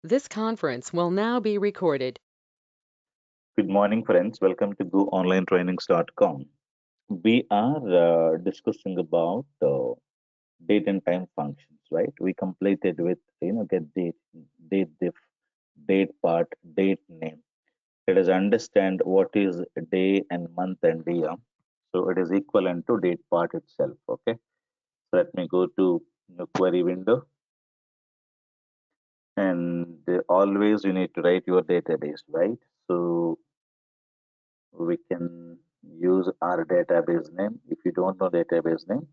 This conference will now be recorded. Good morning, friends. Welcome to GoOnlineTrainings.com. We are discussing about date and time functions, right? We completed with get date diff, date part, date name. Let us understand what is day and month and year. So it is equivalent to date part itself. Okay. So let me go to the query window, and always you need to write your database, right? So we can use our database name. If you don't know database name,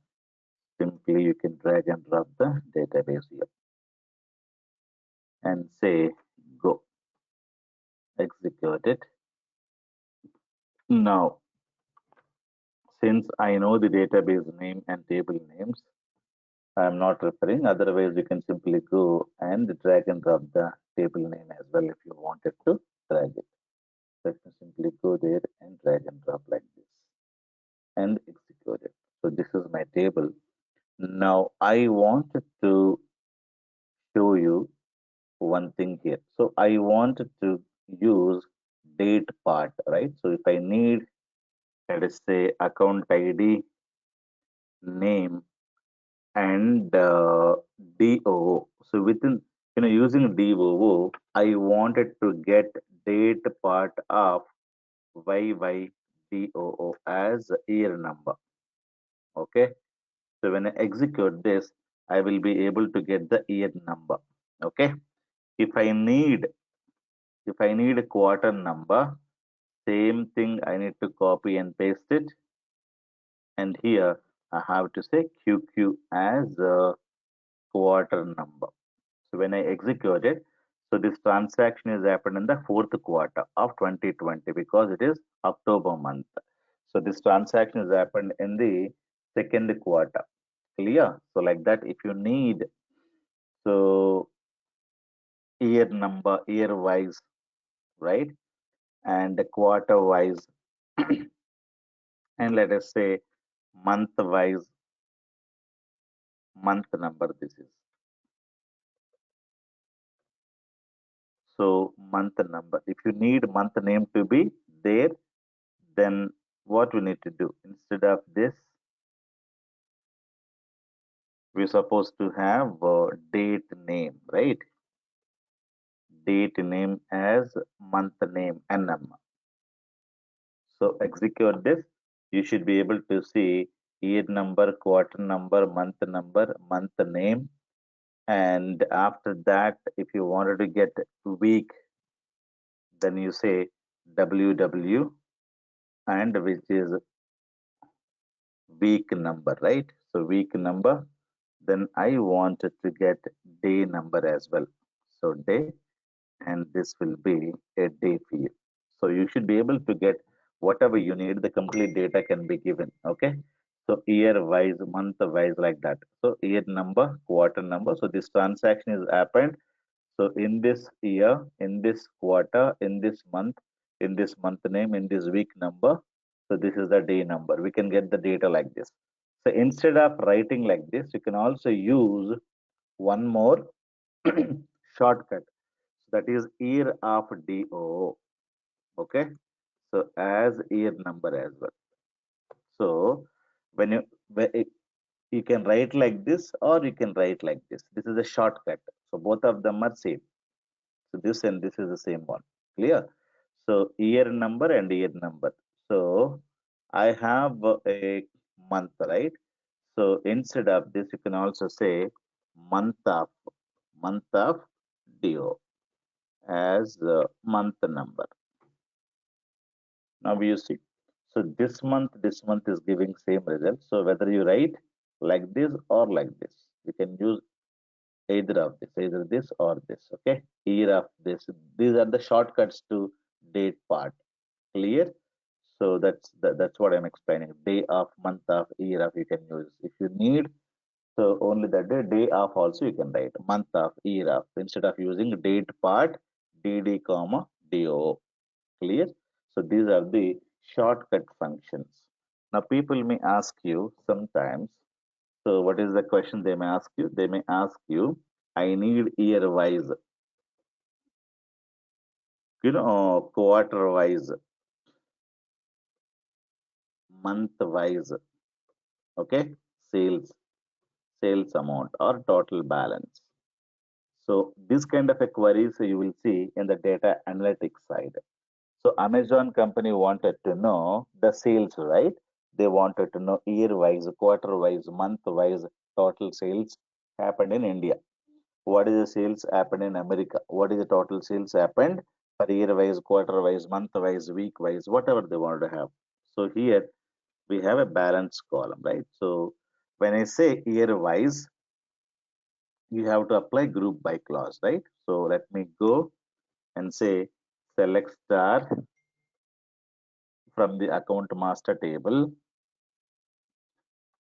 simply you can drag and drop the database here and say go, execute it. Now, since I know the database name and table names, I'm not referring. Otherwise, you can simply go and drag and drop the table name as well if you wanted to drag it. Let me simply go there and drag and drop like this and execute it. So this is my table. Now I wanted to show you one thing here. So I wanted to use date part, right? So if I need, let us say, account ID, name, and DOO. So within, using DOO, I wanted to get date part of YYDOO as year number. Okay. So when I execute this, I will be able to get the year number. Okay. If I need a quarter number, same thing, I need to copy and paste it. And here I have to say QQ as a quarter number. So when I execute it, so this transaction is happened in the fourth quarter of 2020 because it is October month. So this transaction is happened in the second quarter. Clear? So like that, if you need, so year number, year wise, right? And quarter wise, and let us say month wise, month number this is. So month number, if you need month name to be there, then what we need to do, instead of this, we're supposed to have date name, right? Date name as month name nm. So execute this, you should be able to see year number, quarter number, month name. And after that, if you wanted to get week, then you say WW, and which is week number, right? So week number. Then I wanted to get day number as well. So day, and this will be a day for you. So you should be able to get whatever you need. The complete data can be given. Okay. So year wise, month wise, like that. So year number, quarter number. So this transaction is happened. So in this year, in this quarter, in this month, in this month name, in this week number, so this is the day number. We can get the data like this. So instead of writing like this, you can also use one more shortcut. That is year of DO. Okay. So as year number as well. So when you can write like this or you can write like this. This is a shortcut. So both of them are same. So this and this is the same one. Clear? So year number and year number. So I have a month, right? So instead of this, you can also say month of DO as month number. Now you see. So this month is giving same result. So whether you write like this or like this, you can use either this or this. Okay, year of this. These are the shortcuts to date part. Clear? So that's what I'm explaining. Day of, month of, year of you can use if you need. So only the day of also you can write month of, year of, instead of using date part, dd comma do. Clear? So these are the shortcut functions. Now people may ask you sometimes. So what is the question they may ask you? They may ask you, I need year wise. quarter wise, month wise, okay, sales, sales amount or total balance. So this kind of a queries you will see in the data analytics side. So Amazon company wanted to know the sales, right? They wanted to know year wise, quarter wise, month wise, total sales happened in India. What is the sales happened in America? What is the total sales happened per year wise, quarter wise, month wise, week wise, whatever they wanted to have. So here we have a balance column, right? So when I say year wise, you have to apply group by clause, right? So let me go and say select star from the account master table.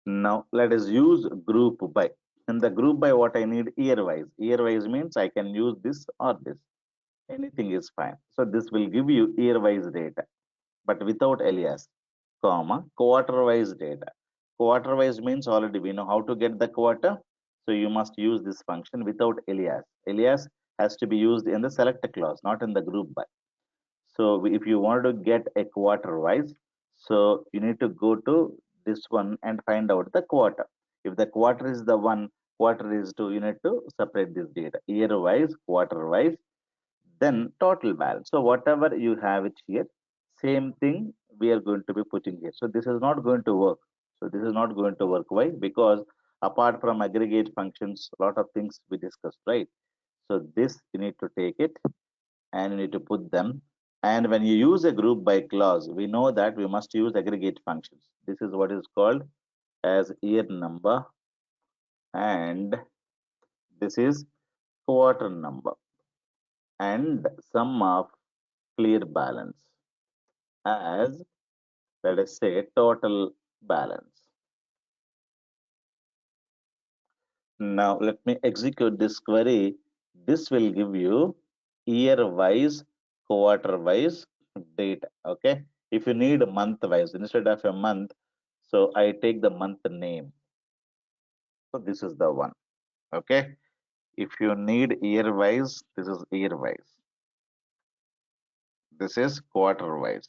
Now let us use group by. In the group by, what I need year wise. Year wise means I can use this or this. Anything is fine. So this will give you year wise data, but without alias, comma, quarter wise data. Quarter wise means already we know how to get the quarter. So you must use this function without alias. Alias has to be used in the select clause, not in the group by. So if you want to get a quarter wise, so you need to go to this one and find out the quarter. If the quarter is the one, quarter is two, you need to separate this data. Year wise, quarter wise, then total balance. So whatever you have it here, same thing we are going to be putting here. So this is not going to work. So this is not going to work. Why? Because apart from aggregate functions, a lot of things we discussed, right? So this you need to take it and you need to put them. And when you use a group by clause, we know that we must use aggregate functions. This is what is called as year number, and this is quarter number, and sum of clear balance as, let us say, total balance. Now let me execute this query. This will give you year wise, quarter wise data. Okay. If you need month wise instead of a month, so I take the month name. So this is the one. Okay. If you need year wise, this is year wise. This is quarter wise.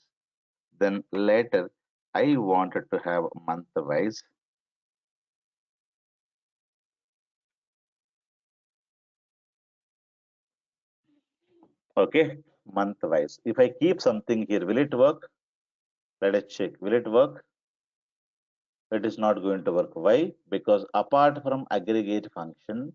Then later, I wanted to have month wise. Okay, month wise. If I keep something here, will it work? Let us check. Will it work? It is not going to work. Why? Because apart from aggregate function,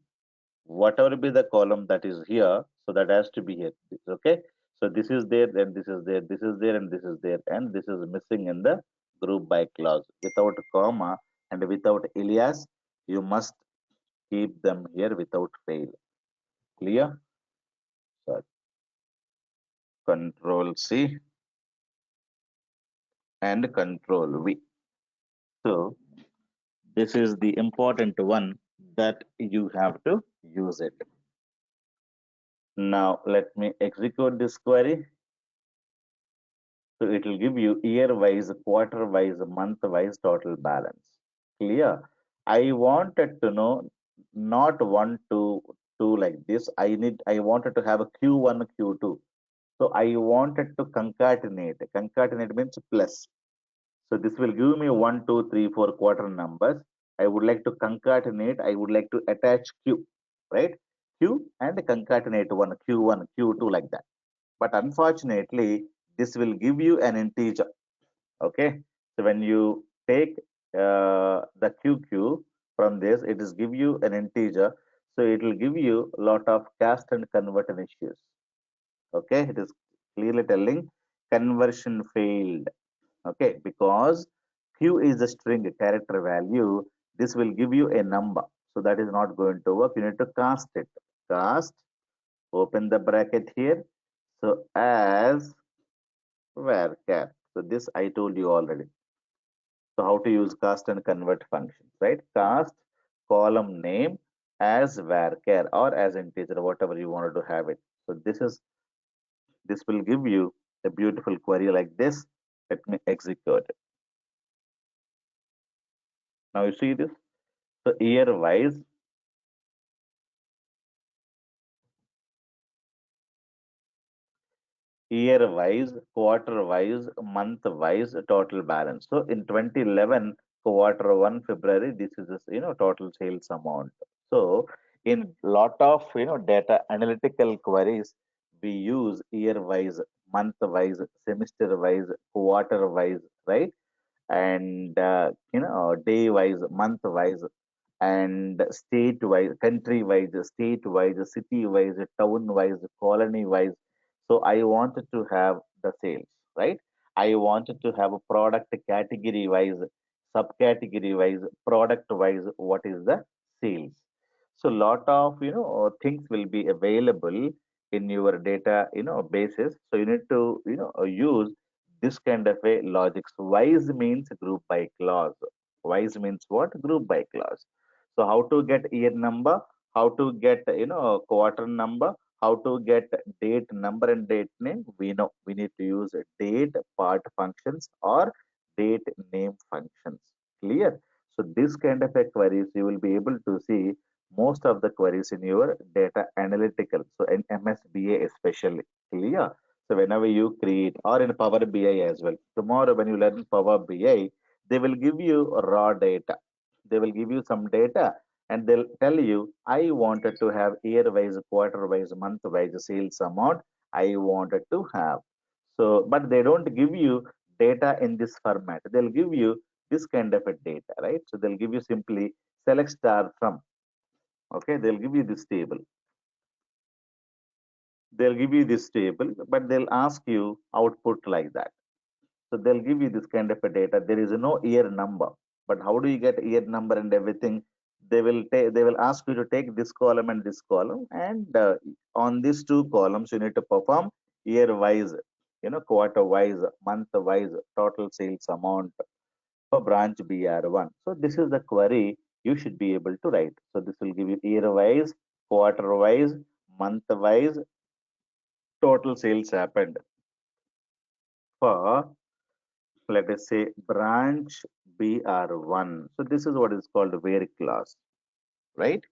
whatever be the column that is here, so that has to be here. Okay. So this is there, then this is there, this is there, and this is there, and this is missing in the group by clause. Without comma and without alias, you must keep them here without fail. Clear? So Control C and Control V. So this is the important one that you have to use it. Now let me execute this query. So it will give you year wise, quarter wise, month wise total balance. Clear? I wanted to know not one, two, two like this. I wanted to have a Q1, Q2. So I wanted to concatenate. Concatenate means plus. So this will give me 1, 2, 3, 4 quarter numbers. I would like to concatenate. I would like to attach Q, right? Q and concatenate one, Q1, Q2 like that. But unfortunately, this will give you an integer. Okay. So when you take the QQ from this, it is give you an integer. So it will give you a lot of cast and conversion issues. Okay. It is clearly telling conversion failed. Okay, because Q is a string character value, this will give you a number. So that is not going to work. You need to cast it. Cast, open the bracket here. So as varchar. So this I told you already. So how to use cast and convert functions, right? Cast column name as varchar or as integer, whatever you wanted to have it. So this will give you a beautiful query like this. Let me execute it. Now you see this. So year wise, year wise, quarter wise, month wise total balance. So in 2011, quarter one February, this is the total sales amount. So in lot of data analytical queries, we use year wise, month wise, semester wise, quarter wise, right? And day wise, month wise, and state wise, country wise, state wise, city wise, town wise, colony wise. So I wanted to have the sales, right? I wanted to have a product category wise, subcategory wise, product wise, what is the sales. So lot of things will be available in your data basis. So you need to use this kind of a logics. Wise means group by clause. Wise means what? Group by clause. So how to get year number, how to get quarter number, how to get date number and date name, we know we need to use date part functions or date name functions. Clear? So this kind of a queries you will be able to see most of the queries in your data analytical. So in MSBA especially. Clear? So whenever you create, or in Power BI as well. Tomorrow when you learn Power BI, they will give you raw data. They will give you some data and they'll tell you, I wanted to have year wise, quarter wise, month wise sales amount I wanted to have. So, but they don't give you data in this format. They'll give you this kind of a data, right? So they'll give you simply select star from. Okay, they'll give you this table. They'll give you this table, but they'll ask you output like that. So they'll give you this kind of a data. There is no year number, but how do you get year number and everything? They will ask you to take this column and this column, and on these two columns you need to perform year wise, quarter wise, month wise, total sales amount for branch BR1. So this is the query you should be able to write. So this will give you year wise, quarter wise, month wise, total sales happened for, let us say, branch BR1. So this is what is called where clause, right?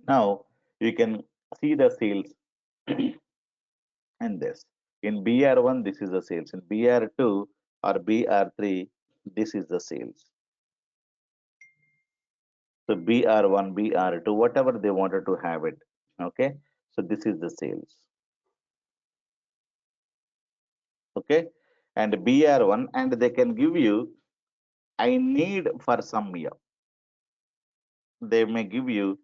Now you can see the sales in this. In BR1, this is the sales. In BR2 or BR3, this is the sales. So BR1, BR2, whatever they wanted to have it. Okay. So this is the sales. Okay. And BR1, and they can give you, I need for some year. They may give you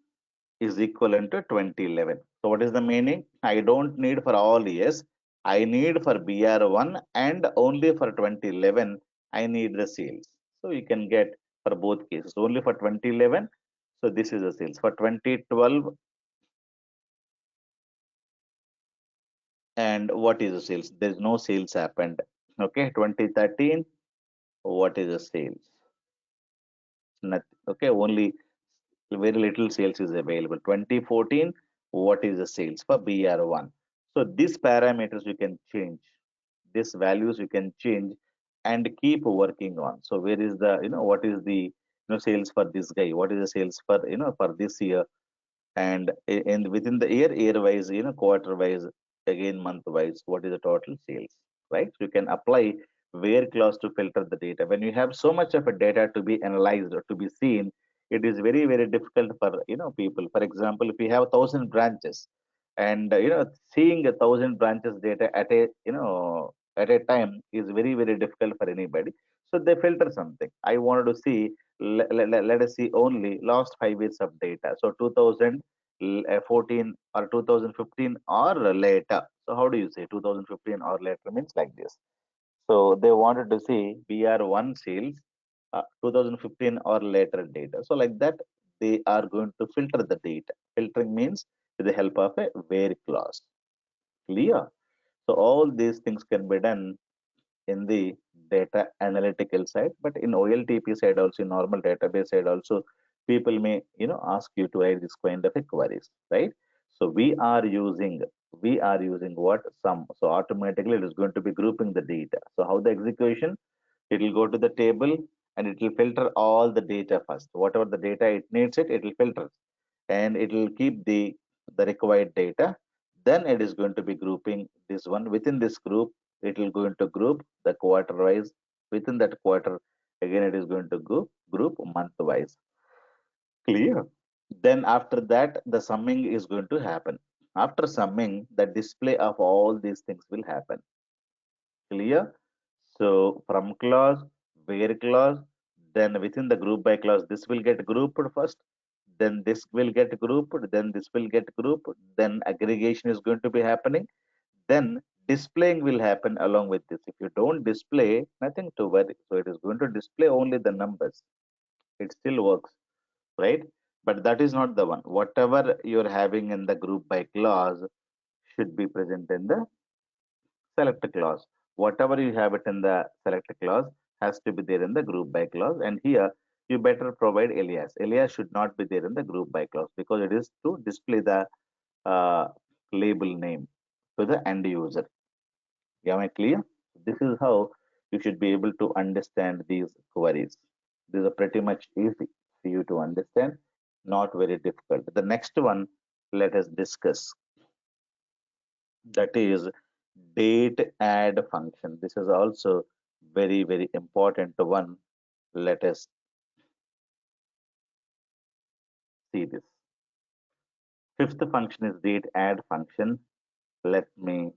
is equivalent to 2011. So what is the meaning? I don't need for all years. I need for BR1 and only for 2011, I need the sales. So you can get for both cases. Only for 2011, so this is the sales. For 2012, and what is the sales? There's no sales happened. Okay, 2013, what is the sales? Nothing. Okay, only very little sales is available. 2014, what is the sales for BR1? So these parameters you can change. These values you can change and keep working on. So where is the, what is the, sales for this guy? What is the sales for, for this year? And in within the year wise, quarter wise, again month wise, what is the total sales, right? So you can apply where clause to filter the data. When you have so much of a data to be analyzed or to be seen, it is very very difficult for people. For example, if you have 1,000 branches, and seeing 1,000 branches data at a at a time is very very difficult for anybody. So they filter something. I wanted to see, let us see only last 5 years of data. So 2014 or 2015 or later. So how do you say 2015 or later means like this. So they wanted to see BR1 sales 2015 or later data. So like that, they are going to filter the data. Filtering means with the help of a where clause. Clear? So all these things can be done in the data analytical side, but in OLTP side also, in normal database side also, people may ask you to write this kind of a queries, right? So we are using what? Sum. So automatically it is going to be grouping the data. So how the execution? It will go to the table and it will filter all the data first. Whatever the data it needs it will filter and it will keep the required data. Then it is going to be grouping this one. Within this group, it will going to group the quarter wise. Within that quarter, again it is going to group month wise. Clear? Then after that, the summing is going to happen. After summing, the display of all these things will happen. Clear? So from clause, where clause, then within the group by clause, this will get grouped first, then this will get grouped, then this will get grouped, then aggregation is going to be happening, then displaying will happen along with this. If you don't display, nothing to worry. So it is going to display only the numbers. It still works, right? But that is not the one. Whatever you're having in the group by clause should be present in the select clause. Whatever you have it in the select clause has to be there in the group by clause. And here you better provide alias. Alias should not be there in the group by clause because it is to display the uh, label name to the end user. Am I clear? This is how you should be able to understand these queries. These are pretty much easy for you to understand, not very difficult. The next one, let us discuss. That is date add function. This is also very, very important one. Let us see this. Fifth function is date add function. Let me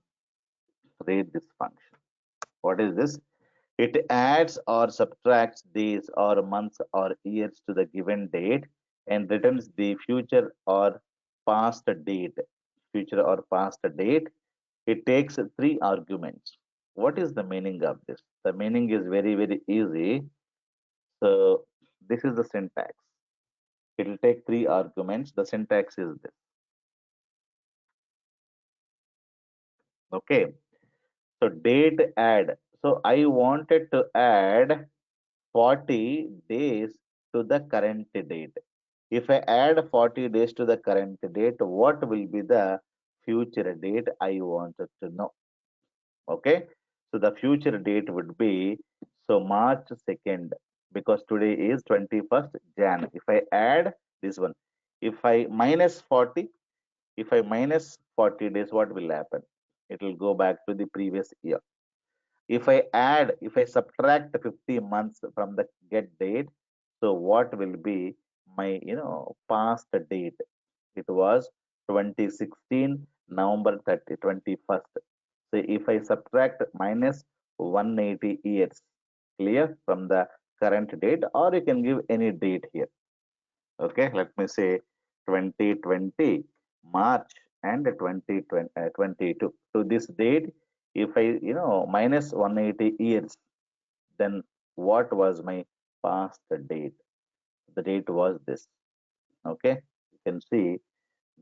read this function. What is this? It adds or subtracts days or months or years to the given date and returns the future or past date. Future or past date. It takes three arguments. What is the meaning of this? The meaning is very, very easy. So this is the syntax. It will take three arguments. The syntax is this. Okay. So date add. So I wanted to add 40 days to the current date. If I add 40 days to the current date, what will be the future date I wanted to know? Okay. So the future date would be so March 2nd because today is 21st Jan. If I add this one, if I minus 40, if I minus 40 days, what will happen? It will go back to the previous year. If I subtract 50 months from the get date, so what will be my, past date? It was 2016, November 30, 21st. So if I subtract minus 180 years, clear from the current date, or you can give any date here. Okay, let me say 2020 March and 2022. To this date, if I, minus 180 years, then what was my past date? The date was this. Okay, you can see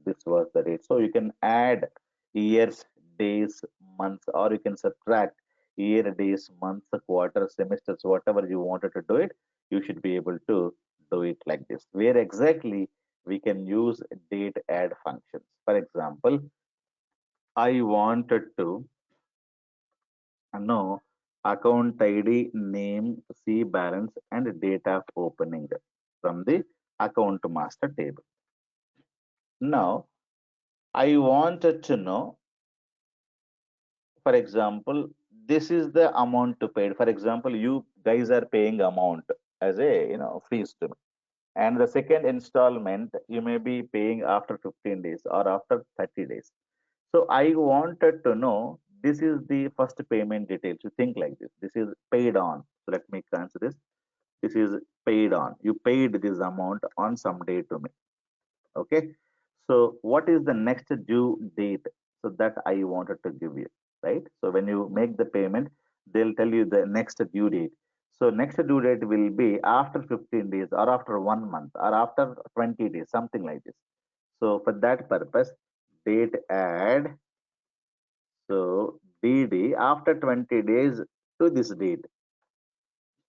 this was the date. So you can add years, days, months, or you can subtract year, days, months, quarter, semesters, whatever you wanted to do it, you should be able to do it like this. Where exactly we can use date add functions. For example, I wanted to know account ID, name, C balance, and date of opening from the account master table. Now, I wanted to know, for example, this is the amount to pay. For example, you guys are paying amount as a fees to me. And the second installment you may be paying after 15 days or after 30 days. So I wanted to know this is the first payment details. You think like this. This is paid on. So let me answer this. This is paid on. You paid this amount on some day to me. Okay. So what is the next due date? So that I wanted to give you, right? So when you make the payment, they'll tell you the next due date. So next due date will be after 15 days or after 1 month or after 20 days, something like this. So for that purpose, date add. So DD after 20 days to this date.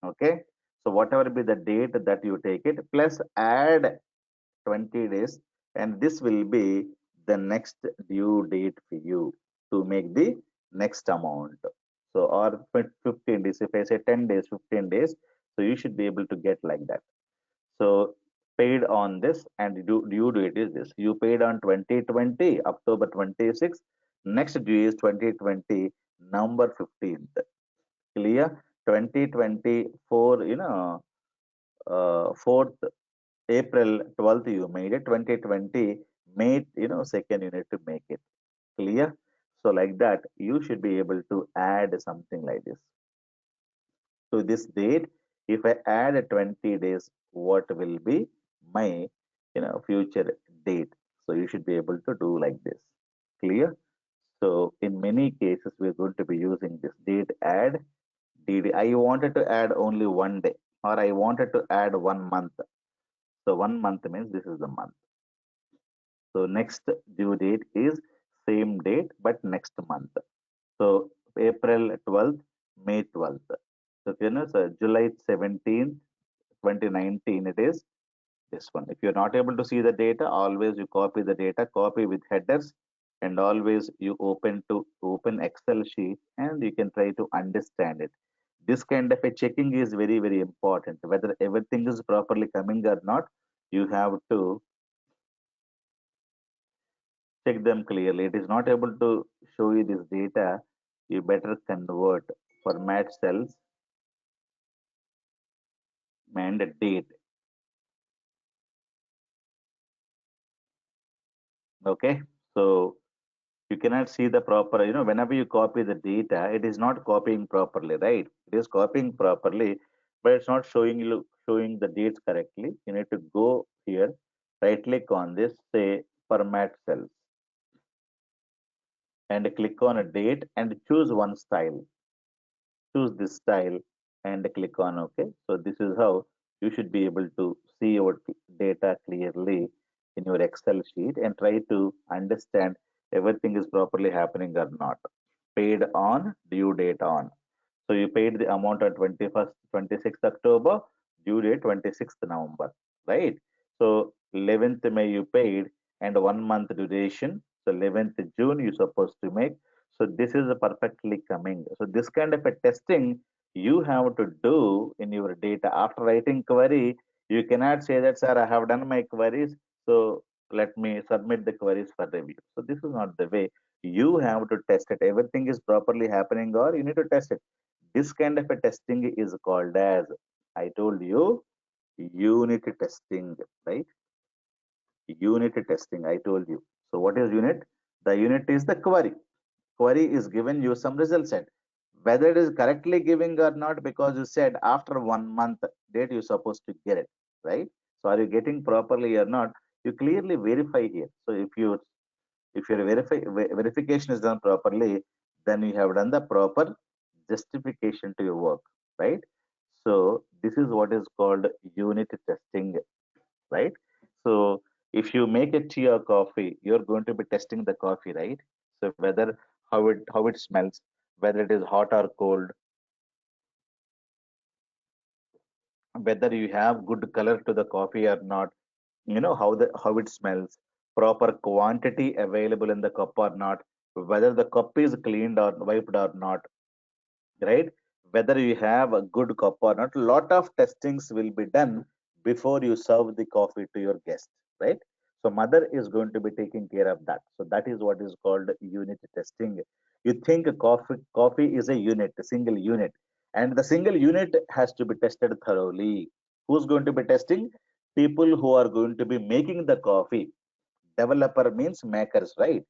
Okay. So whatever be the date that you take it, plus add 20 days, and this will be the next due date for you to make the next amount. So or 15 days, if I say 10 days, 15 days, So you should be able to get like that. So paid on this and due date is this. You paid on 2020, October 26th. Next due is 2020, November 15th. Clear? 2024, 4th April 12th you made it. 2020, May, 2nd you need to make it. Clear? So like that, you should be able to add something like this. To this date, if I add 20 days, what will be my future date? So you should be able to do like this. Clear? So in many cases, we're going to be using this date add DD. I wanted to add only one day, or I wanted to add 1 month. So 1 month means this is the month. So next due date is same date but next month. So April 12th, May 12th. So so July 17th, 2019 it is this one. If you're not able to see the data, always you copy the data, copy with headers, and always you open Excel sheet and you can try to understand it. This kind of a checking is very, very important. Whether everything is properly coming or not, you have to check them clearly. It is not able to show you this data. You better convert format cells and date. Okay. So you cannot see the proper, whenever you copy the data, it is not copying properly, right? It is copying properly, but it's not showing the dates correctly. You need to go here, right click on this, say format cells, and click on a date and choose one style. Choose this style and click on OK. So this is how you should be able to see your data clearly in your Excel sheet and try to understand everything is properly happening or not. Paid on, due date on. So you paid the amount on 21st, 26th October, due date 26th November, right? So 11th May you paid and 1 month duration. So 11th June you supposed to make. So this is perfectly coming. So this kind of a testing you have to do in your data. After writing query, you cannot say that, sir, I have done my queries. So let me submit the queries for review. So this is not the way. You have to test it. Everything is properly happening or you need to test it. This kind of a testing is called as, I told you, unit testing, right? Unit testing, I told you. So what is unit? The unit is the query. Query is given you some result set. Whether it is correctly giving or not, because you said after 1 month date you're supposed to get it, right? So are you getting properly or not? You clearly verify here. So if your verification is done properly, then you have done the proper justification to your work, right? So this is what is called unit testing, right? So if you make a tea or coffee, you're going to be testing the coffee, right? So whether how it smells, whether it is hot or cold, whether you have good color to the coffee or not, how it smells, proper quantity available in the cup or not, whether the cup is cleaned or wiped or not, right? Whether you have a good cup or not, lot of testings will be done before you serve the coffee to your guest, right? So mother is going to be taking care of that. So that is what is called unit testing. You think coffee is a unit, a single unit, and the single unit has to be tested thoroughly. Who's going to be testing? People who are going to be making the coffee. Developer means makers, right?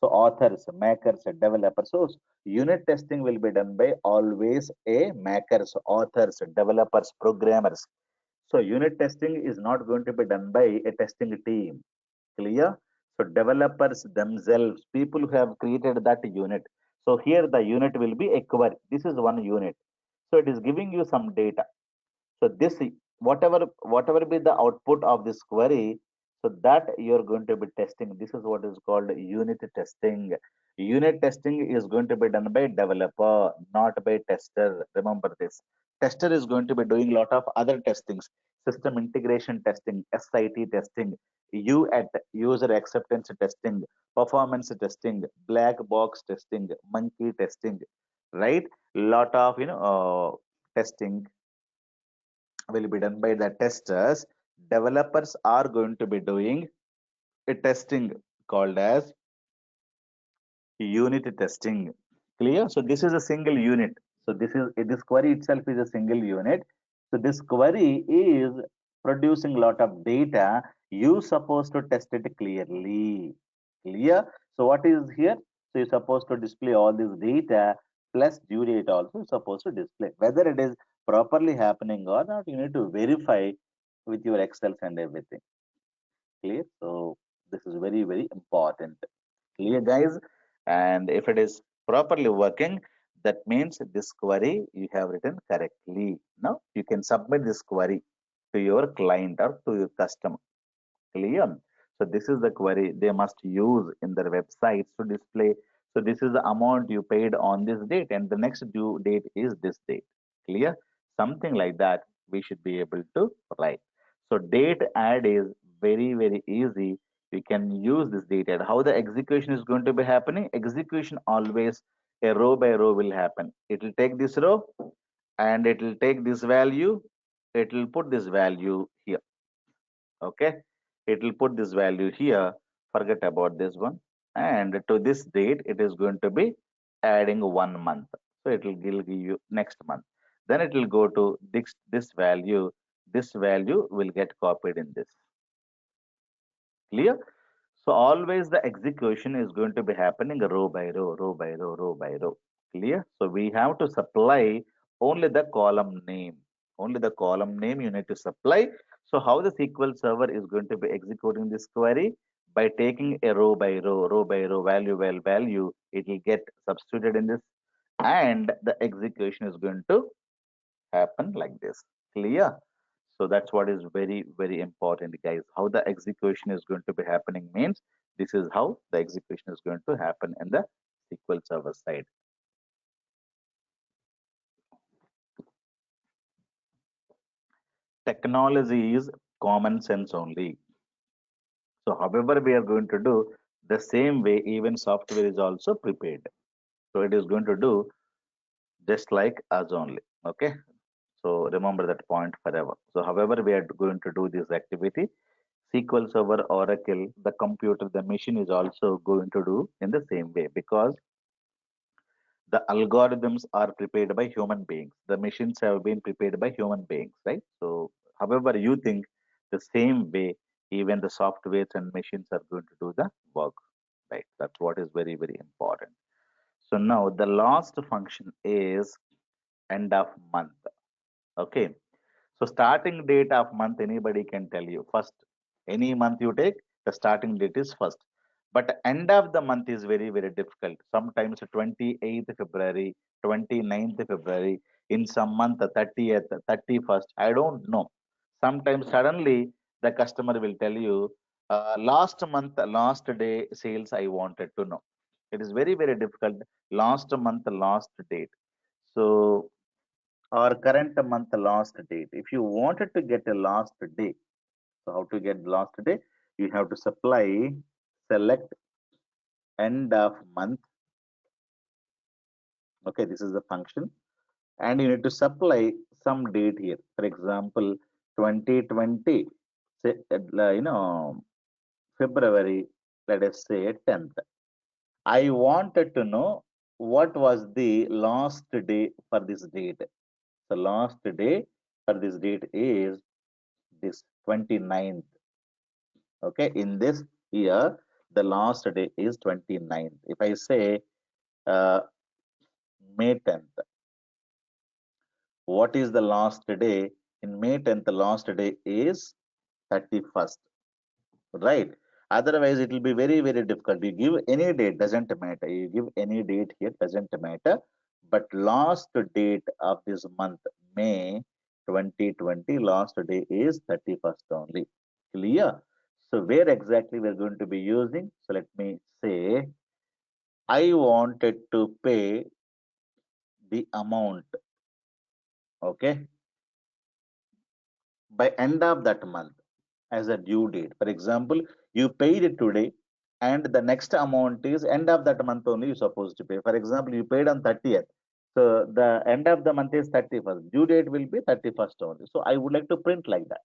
So authors, makers, developers. So unit testing will be done by always a makers, authors, developers, programmers. So unit testing is not going to be done by a testing team. Clear? So developers themselves, people who have created that unit. So here the unit will be a query. This is one unit. So it is giving you some data. So this, whatever be the output of this query, so that you're going to be testing. This is what is called unit testing. Unit testing is going to be done by developer, not by tester. Remember this. Tester is going to be doing a lot of other testings, system integration testing, SIT testing, UAT, user acceptance testing, performance testing, black box testing, monkey testing, right? Lot of testing will be done by the testers. Developers are going to be doing a testing called as unit testing. Clear? So this is a single unit. So this query itself is a single unit. So this query is producing a lot of data. You supposed to test it clearly. Clear? So what is here? So you're supposed to display all this data plus due date also supposed to display. Whether it is properly happening or not, you need to verify with your Excel and everything. Clear? So this is very, very important. Clear, guys? And if it is properly working, that means this query you have written correctly. Now you can submit this query to your client or to your customer. Clear? So this is the query they must use in their websites to display. So this is the amount you paid on this date, and the next due date is this date. Clear? Something like that we should be able to write. So date add is very, very easy. We can use this date add. How the execution is going to be happening? Execution always a row by row will happen. It will take this row and it will take this value. It will put this value here. Okay, it will put this value here, forget about this one, and to this date it is going to be adding 1 month, so it will give you next month, then it will go to this value will get copied in this. Clear? So always the execution is going to be happening row by row, row by row, row by row. Clear? So we have to supply only the column name. Only the column name you need to supply. So how the SQL server is going to be executing this query? By taking a row by row, value, value, it will get substituted in this, and the execution is going to happen like this. Clear? So that's what is very, very important, guys. How the execution is going to be happening means this is how the execution is going to happen in the SQL server side. Technology is common sense only. So however we are going to do the same way, even software is also prepared. So it is going to do just like us only. Okay. So remember that point forever. So however we are going to do this activity, SQL Server, Oracle, the computer, the machine is also going to do in the same way, because the algorithms are prepared by human beings. The machines have been prepared by human beings, right? So however you think, the same way even the softwares and machines are going to do the work, right? That's what is very, very important. So now the last function is end of month. Okay. So starting date of month, anybody can tell you. First, any month you take, the starting date is first. But end of the month is very, very difficult. Sometimes 28th February, 29th February, in some month 30th, 31st, I don't know. Sometimes suddenly the customer will tell you, last month, last day sales, I wanted to know. It is very, very difficult. Last month, last date. So or current month last date. If you wanted to get a last day, so how to get last day? You have to supply select end of month. Okay, this is the function, and you need to supply some date here. For example, 2020, say, February, let us say 10th. I wanted to know what was the last day for this date. The last day for this date is this 29th. Okay, in this year, the last day is 29th. If I say uh, May 10th, what is the last day? In May 10th, the last day is 31st, right? Otherwise, it will be very, very difficult. You give any date, doesn't matter. You give any date here, doesn't matter. But last date of this month, May 2020, last day is 31st only. Clear? So where exactly we're going to be using? So let me say, I wanted to pay the amount, okay, by end of that month as a due date. For example, you paid it today and the next amount is end of that month only you're supposed to pay. For example, you paid on 30th. So the end of the month is 31st. Due date will be 31st only. So I would like to print like that.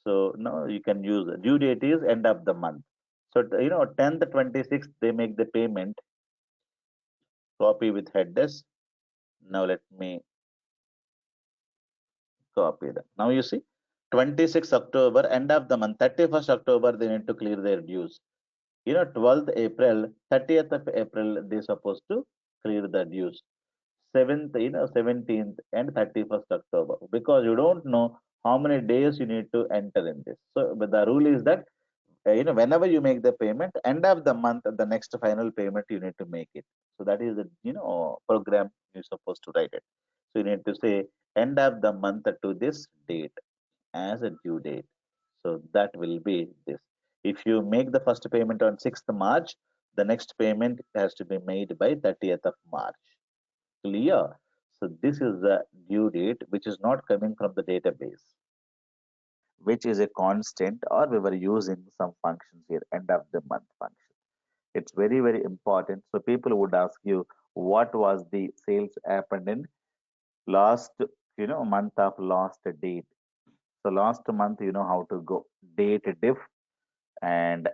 So no, you can use due date is end of the month. So 10th, 26th they make the payment. Copy with headers. Now let me copy that. Now you see 26th October, end of the month, 31st October, they need to clear their dues. 12th April, 30th of April, they supposed to clear the dues. 7th, 17th and 31st October, because you don't know how many days you need to enter in this. So, but the rule is that whenever you make the payment, end of the month, the next final payment you need to make it. So that is the program you're supposed to write it. So you need to say end of the month to this date as a due date. So that will be this. If you make the first payment on 6th March, the next payment has to be made by 30th of March. Clear? So this is the due date, which is not coming from the database, which is a constant, or we were using some functions here, end of the month function. It's very, very important. So people would ask you, what was the sales happened in last, month of last date. So last month, you know how to go date diff and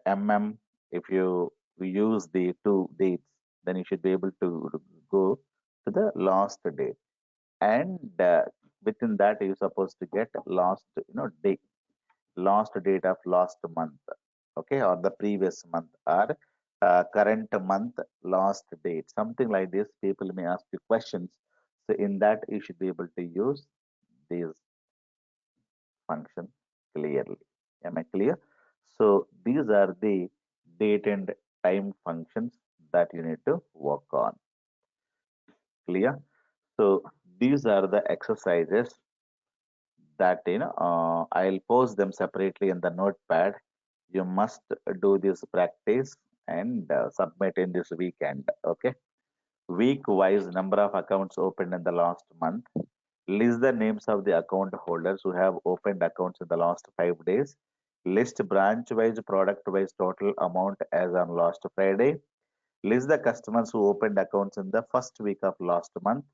if you use the two dates, then you should be able to go to the last date. And within that, you're supposed to get last, date, last date of last month, okay, or the previous month, or current month, last date, something like this. People may ask you questions. So in that, you should be able to use these functions clearly. Am I clear? So these are the date and time functions that you need to work on. Clear? So these are the exercises that I'll post them separately in the notepad. You must do this practice and submit in this weekend. Okay. Week wise number of accounts opened in the last month. List the names of the account holders who have opened accounts in the last 5 days. List branch wise, product wise total amount as on last Friday. List the customers who opened accounts in the first week of last month,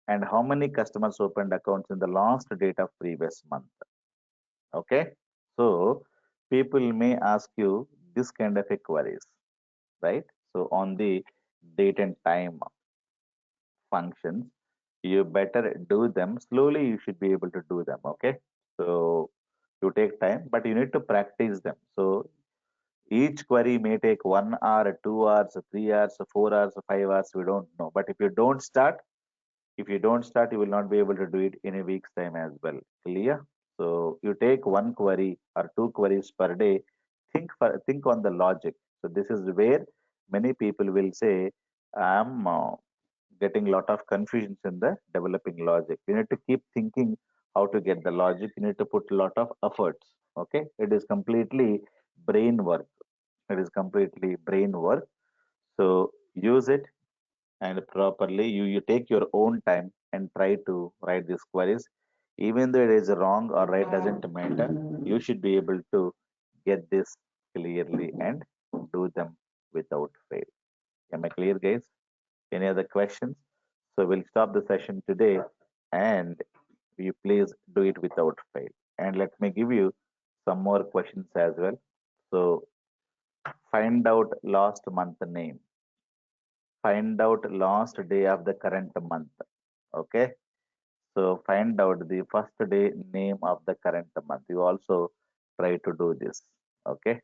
and how many customers opened accounts in the last date of previous month. Okay. So people may ask you this kind of a queries, right? So on the date and time functions, you better do them slowly. You should be able to do them. Okay. So you take time, but you need to practice them. So each query may take 1 hour, 2 hours, 3 hours, 4 hours, 5 hours. We don't know. But if you don't start, you will not be able to do it in a week's time as well. Clear? So you take one query or two queries per day. Think on the logic. So this is where many people will say, I'm getting a lot of confusions in the developing logic. You need to keep thinking how to get the logic. You need to put a lot of efforts. Okay, it is completely brain work. It is completely brain work. So use it, and properly you take your own time and try to write these queries. Even though it is wrong or right, doesn't matter. You should be able to get this clearly and do them without fail. Am I clear, guys? Any other questions? So we'll stop the session today, and you please do it without fail. And let me give you some more questions as well. So find out last month name. Find out last day of the current month. Okay. So find out the first day name of the current month. You also try to do this. Okay.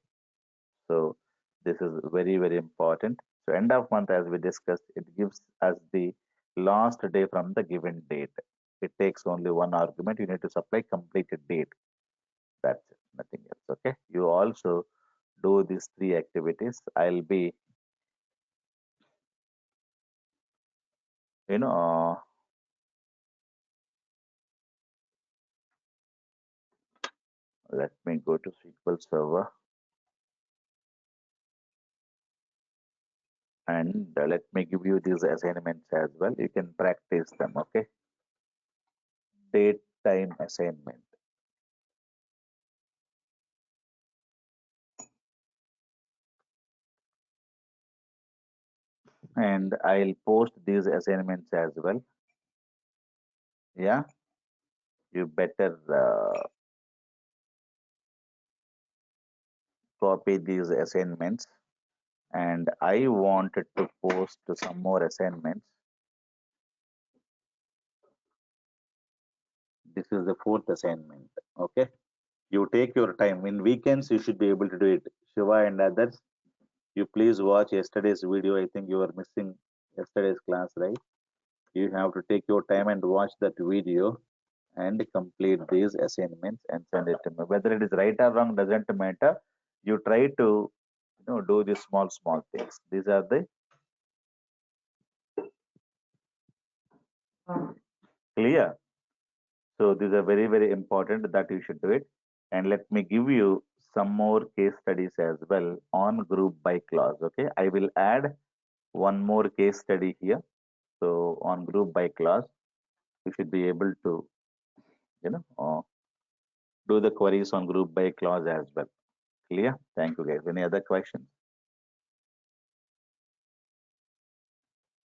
So this is very, very important. So end of month, as we discussed, it gives us the last day from the given date. It takes only one argument. You need to supply completed date. That's it, nothing else. Okay. You also do these three activities. I'll be, you know, let me go to SQL Server, and let me give you these assignments as well. You can practice them. Okay. Date time, time, assignment. and I'll post these assignments as well. Yeah, you better copy these assignments, and I wanted to post some more assignments. This is the fourth assignment. Okay, you take your time. In weekends, you should be able to do it. Shiva and others, you please watch yesterday's video. I think you were missing yesterday's class, right? You have to take your time and watch that video and complete these assignments and send it to me. Whether it is right or wrong doesn't matter. You try to do the small things. These are the clear. So these are very important that you should do it. And let me give you some more case studies as well on group by clause. Okay, I will add one more case study here. So on group by clause, you should be able to do the queries on group by clause as well. Clear? Thank you guys. Any other questions?